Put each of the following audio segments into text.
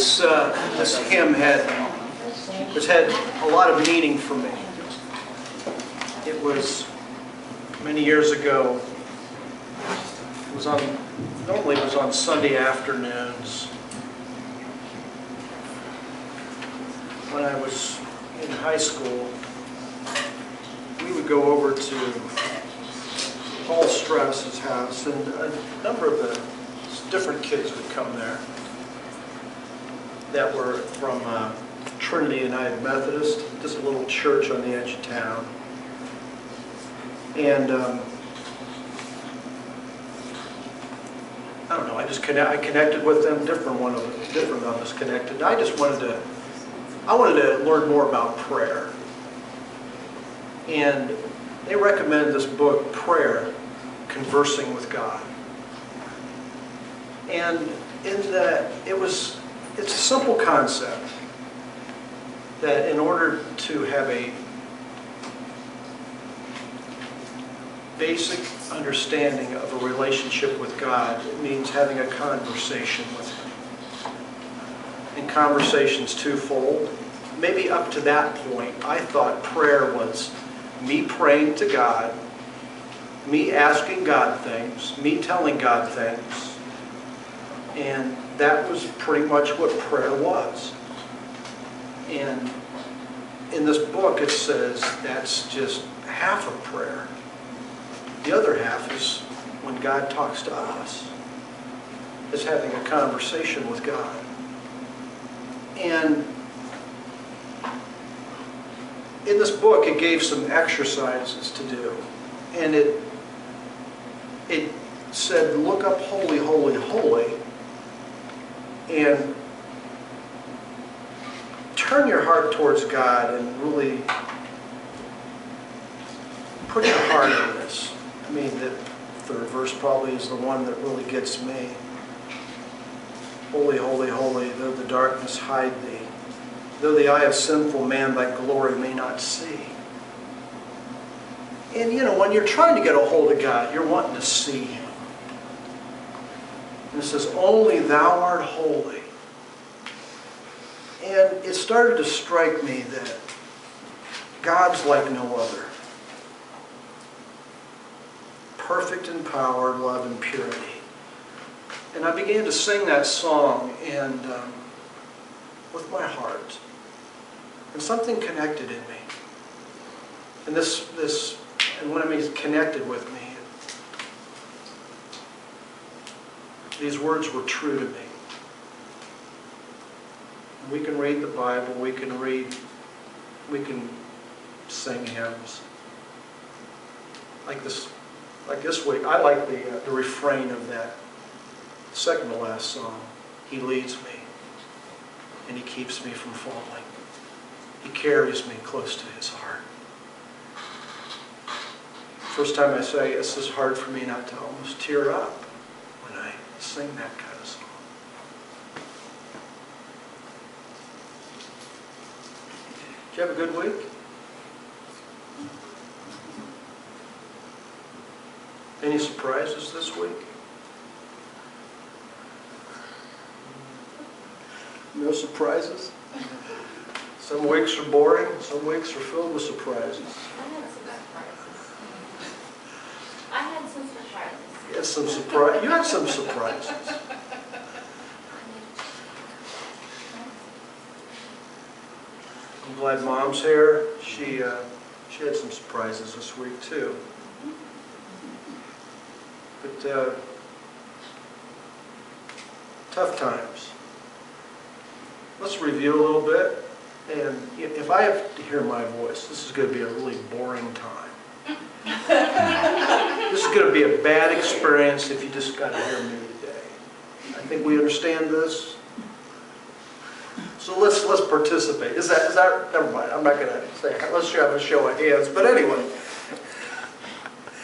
This hymn has had a lot of meaning for me. It was many years ago. Normally it was on Sunday afternoons. When I was in high school, we would go over to Paul Strauss's house, and a number of the different kids would come there that were from Trinity United Methodist, just a little church on the edge of town. And I don't know, I connected with them, different of us connected. And I wanted to learn more about prayer. And they recommended this book, Prayer, Conversing with God. And in that, it's a simple concept that in order to have a basic understanding of a relationship with God, it means having a conversation with Him. And conversation's twofold. Maybe up to that point, I thought prayer was me praying to God, me asking God things, me telling God things, and that was pretty much what prayer was. And in this book it says that's just half of prayer. The other half is when God talks to us. It's having a conversation with God. And in this book it gave some exercises to do. And it said, look up holy, holy, holy, and turn your heart towards God and really put your heart in this. I mean, the third verse probably is the one that really gets me. Holy, holy, holy, though the darkness hide thee, though the eye of sinful man thy glory may not see. And you know, when you're trying to get a hold of God, you're wanting to see Him. And it says, only thou art holy. And it started to strike me that God's like no other. Perfect in power, love, and purity. And I began to sing that song and with my heart. And something connected in me. And and when I mean connected with me, these words were true to me. We can read the Bible, we can sing hymns. Like this week, I like the refrain of that second to last song. He leads me, and He keeps me from falling. He carries me close to His heart. First time I say, it's just hard for me not to almost tear up when I sing that kind of song. Did you have a good week? Any surprises this week? No surprises? Some weeks are boring, some weeks are filled with surprises. I had some surprises. You had some surprises. You had some surprises. I'm glad Mom's here. She had some surprises this week too. But tough times. Let's review a little bit. And if I have to hear my voice, this is going to be a really boring time. This is going to be a bad experience if you just got to hear me today. I think we understand this. So let's participate. Is that never mind. I'm not going to say it. Let's have a show of hands. But anyway,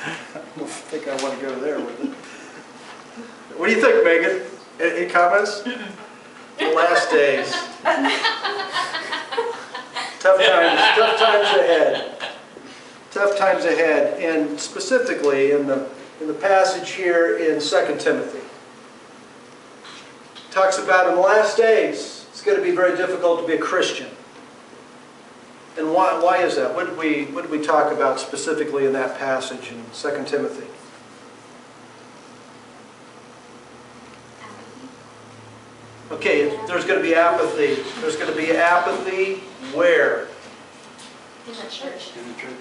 I don't think I want to go there with it. What do you think, Megan? Any comments? The last days. Tough times ahead. Tough times ahead, and specifically in the passage here in 2 Timothy. It talks about in the last days, going to be very difficult to be a Christian. And why is that? What did we talk about specifically in that passage in 2 Timothy? Okay, there's going to be apathy. There's going to be apathy where? In the church. In the church.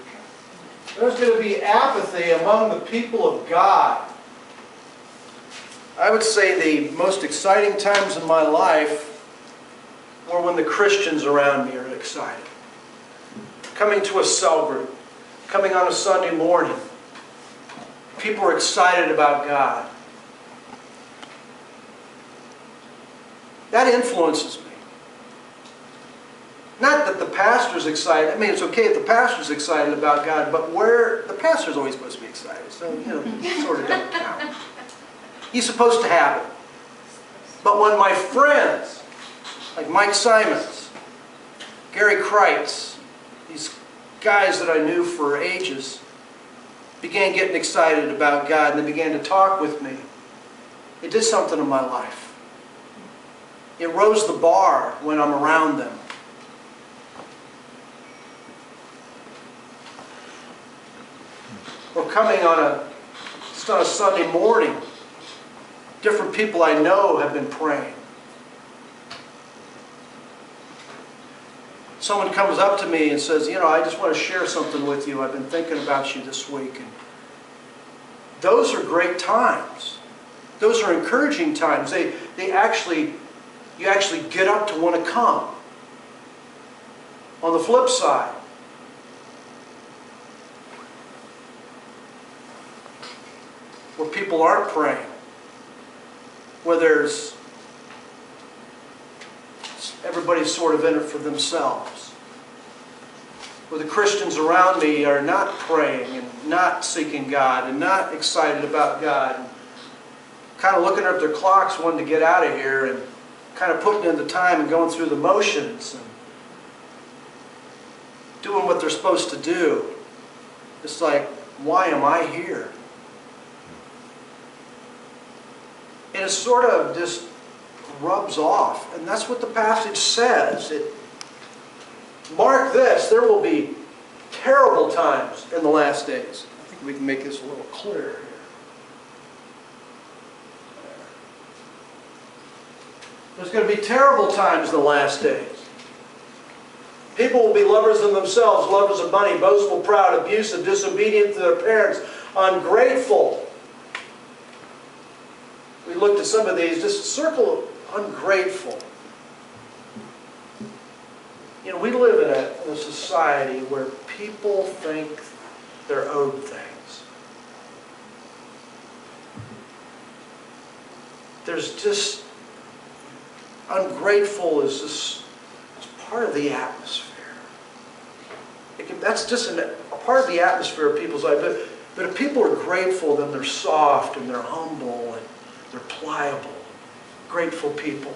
There's going to be apathy among the people of God. I would say the most exciting times in my life were when the Christians around me are excited. Coming to a cell group, coming on a Sunday morning. People are excited about God. That influences me. Not that the pastor's excited. I mean, it's okay if the pastor's excited about God, but the pastor's always supposed to be excited. So, sort of don't count. He's supposed to have it. But when my friends, like Mike Simons, Gary Kreitz, these guys that I knew for ages, began getting excited about God and they began to talk with me, it did something in my life. It rose the bar when I'm around them. Or coming just on a Sunday morning, different people I know have been praying. Someone comes up to me and says, I just want to share something with you. I've been thinking about you this week. And those are great times. Those are encouraging times. You actually get up to want to come. On the flip side, where people aren't praying, where everybody's sort of in it for themselves, where the Christians around me are not praying and not seeking God and not excited about God, and kind of looking at their clocks wanting to get out of here and kind of putting in the time and going through the motions and doing what they're supposed to do. It's like, why am I here? And it sort of just rubs off. And that's what the passage says. Mark this, there will be terrible times in the last days. I think we can make this a little clearer here. There's going to be terrible times in the last days. People will be lovers of themselves, lovers of money, boastful, proud, abusive, disobedient to their parents, ungrateful. We looked at some of these, just circle ungrateful. We live in a society where people think they're owed things. There's just, ungrateful is just part of the atmosphere. That's just a part of the atmosphere of people's life. But if people are grateful, then they're soft and they're humble and they're pliable. Grateful people.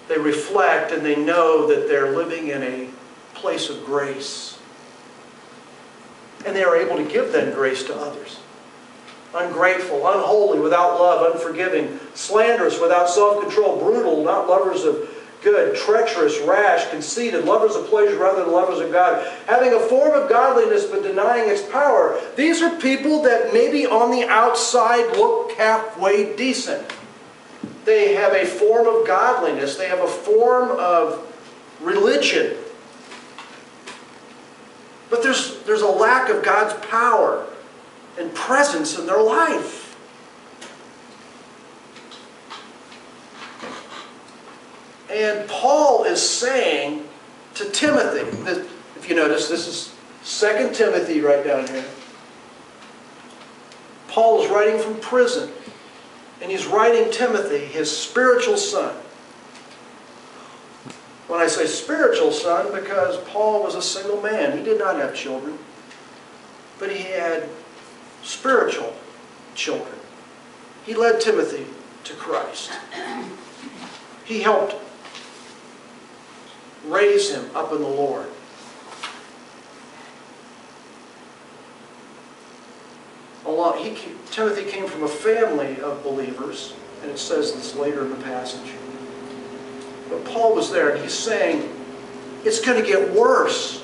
They reflect and they know that they're living in a place of grace. And they are able to give that grace to others. Ungrateful, unholy, without love, unforgiving, slanderous, without self-control, brutal, not lovers of good, treacherous, rash, conceited, lovers of pleasure rather than lovers of God, having a form of godliness but denying its power. These are people that maybe on the outside look halfway decent. They have a form of godliness. They have a form of religion. But there's a lack of God's power and presence in their life. And Paul is saying to Timothy, if you notice, this is 2 Timothy right down here. Paul is writing from prison, and he's writing Timothy, his spiritual son. When I say spiritual son, because Paul was a single man. He did not have children, but he had spiritual children. He led Timothy to Christ. He helped raise him up in the Lord. Timothy came from a family of believers, and it says this later in the passage. But Paul was there, and he's saying, it's going to get worse.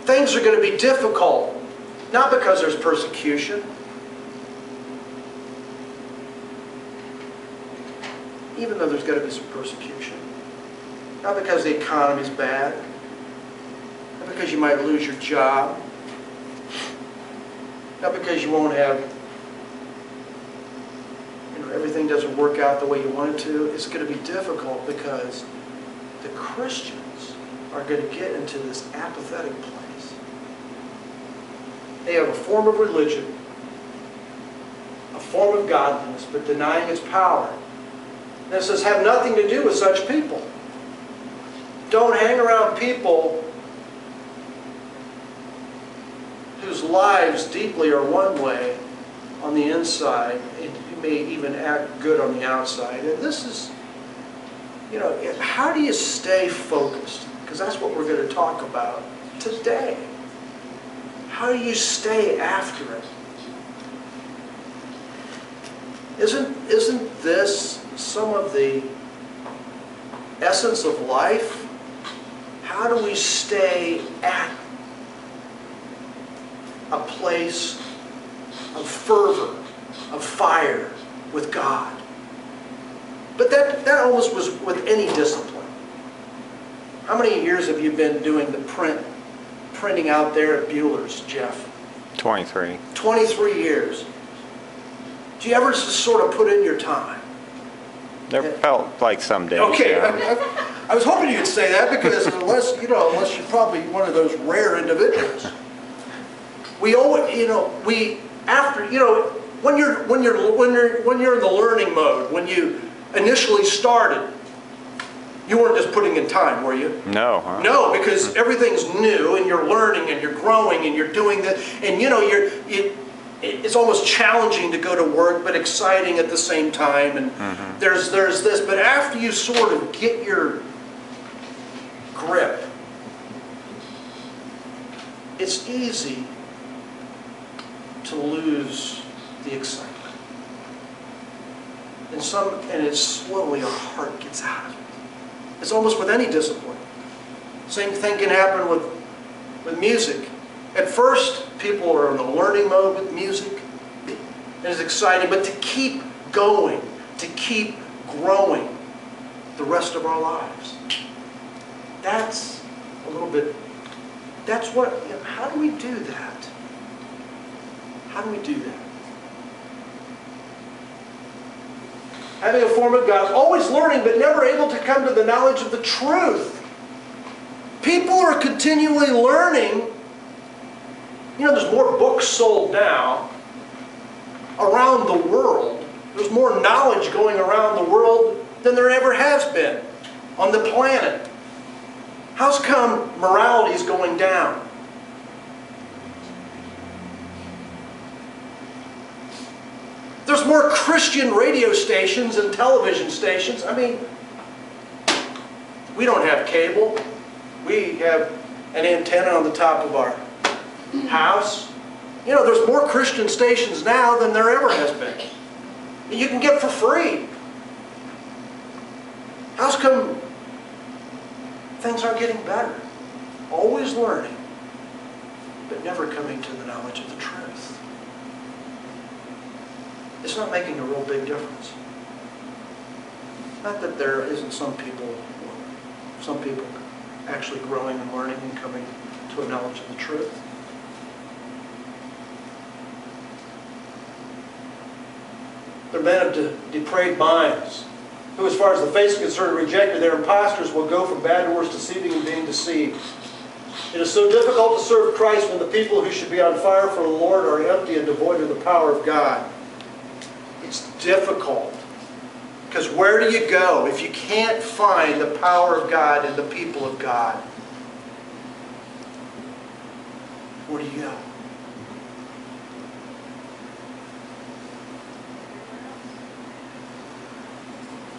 Things are going to be difficult. Not because there's persecution. Even though there's got to be some persecution. Not because the economy's bad. Not because you might lose your job. Not because you won't have, everything doesn't work out the way you want it to. It's going to be difficult because the Christians are going to get into this apathetic place. They have a form of religion, a form of godliness, but denying its power. And it says, have nothing to do with such people. Don't hang around people whose lives deeply are one way on the inside, and who may even act good on the outside. And this is, how do you stay focused? Because that's what we're going to talk about today. How do you stay after it? Isn't this some of the essence of life? How do we stay at a place of fervor, of fire with God? But that almost was with any discipline. How many years have you been doing the printing out there at Bueller's, Jeff? 23. 23 years. Do you ever just sort of put in your time? There felt like some days. Okay, Yeah. I was hoping you'd say that, because unless you're probably one of those rare individuals. We always, when you're in the learning mode, when you initially started, you weren't just putting in time, were you? No. Huh? No, because everything's new, and you're learning, and you're growing, and you're doing that, and it's almost challenging to go to work, but exciting at the same time. And there's this, but after you sort of get your grip, it's easy to lose the excitement. And it's slowly our heart gets out of it. It's almost with any discipline. Same thing can happen with music. At first, people are in the learning mode with music. And it's exciting, but to keep going, to keep growing the rest of our lives, that's a little bit, how do we do that? How do we do that? Having a form of God, always learning but never able to come to the knowledge of the truth. People are continually learning. There's more books sold now around the world. There's more knowledge going around the world than there ever has been on the planet. How's come morality is going down? There's more Christian radio stations and television stations. We don't have cable. We have an antenna on the top of our house. There's more Christian stations now than there ever has been. You can get for free. How's come things aren't getting better? Always learning, but never coming to the knowledge of the truth. It's not making a real big difference. Not that there isn't some people actually growing and learning and coming to a knowledge of the truth. They're men of depraved minds, who, as far as the face is concerned, rejected. Their impostors will go from bad to worse, deceiving and being deceived. It is so difficult to serve Christ when the people who should be on fire for the Lord are empty and devoid of the power of God. It's difficult. Because where do you go if you can't find the power of God in the people of God? Where do you go?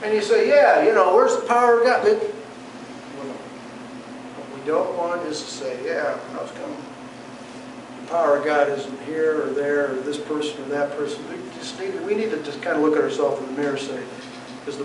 And you say, yeah, where's the power of God? What we don't want is to say, yeah, how's come the power of God isn't here or there or this person or that person. We need to just kind of look at ourselves in the mirror and say, because the